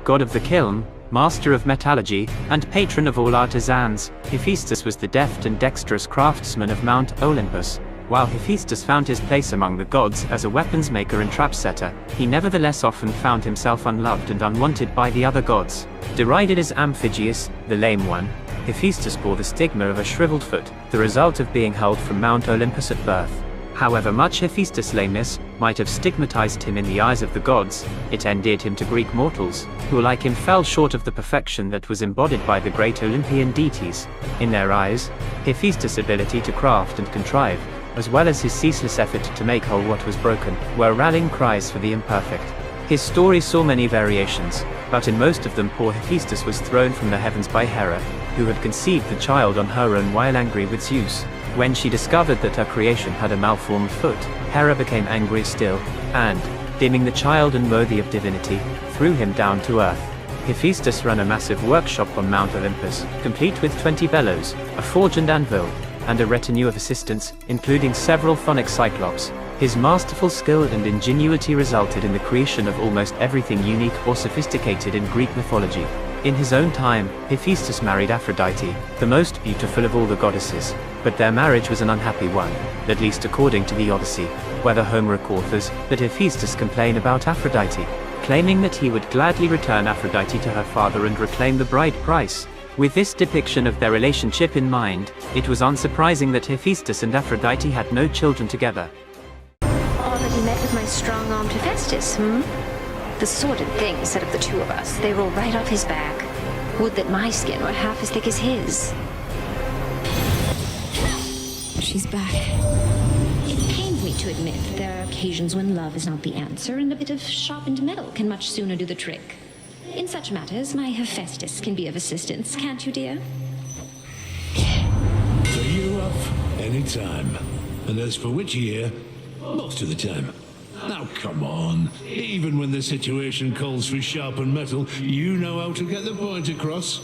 god of the kiln, master of metallurgy, and patron of all artisans. Hephaestus was the deft and dexterous craftsman of Mount Olympus. While Hephaestus found his place among the gods as a weapons maker and trap setter, he nevertheless often found himself unloved and unwanted by the other gods. Derided as Amphigeus, the lame one, Hephaestus bore the stigma of a shriveled foot, the result of being hurled from Mount Olympus at birth. However much Hephaestus' lameness might have stigmatized him in the eyes of the gods, it endeared him to Greek mortals, who like him fell short of the perfection that was embodied by the great Olympian deities. In their eyes, Hephaestus' ability to craft and contrive, as well as his ceaseless effort to make whole what was broken, were rallying cries for the imperfect. His story saw many variations, but in most of them poor Hephaestus was thrown from the heavens by Hera, who had conceived the child on her own while angry with Zeus. When she discovered that her creation had a malformed foot, Hera became angry still, and, deeming the child unworthy of divinity, threw him down to earth. Hephaestus ran a massive workshop on Mount Olympus, complete with 20 bellows, a forge and anvil, and a retinue of assistants, including several phonic cyclops. His masterful skill and ingenuity resulted in the creation of almost everything unique or sophisticated in Greek mythology. In his own time, Hephaestus married Aphrodite, the most beautiful of all the goddesses, but their marriage was an unhappy one, at least according to the Odyssey, where the Homeric authors that Hephaestus complain about Aphrodite, claiming that he would gladly return Aphrodite to her father and reclaim the bride price. With this depiction of their relationship in mind, it was unsurprising that Hephaestus and Aphrodite had no children together. Already met with my strong-armed Hephaestus, The sordid things said of the two of us, they roll right off his back. Would that my skin were half as thick as his. She's back. It pains me to admit that there are occasions when love is not the answer, and a bit of sharpened metal can much sooner do the trick. In such matters, my Hephaestus can be of assistance, can't you, dear? So you're off anytime. And as for which year, most of the time. Now come on. Even when the situation calls for sharpened metal, you know how to get the point across.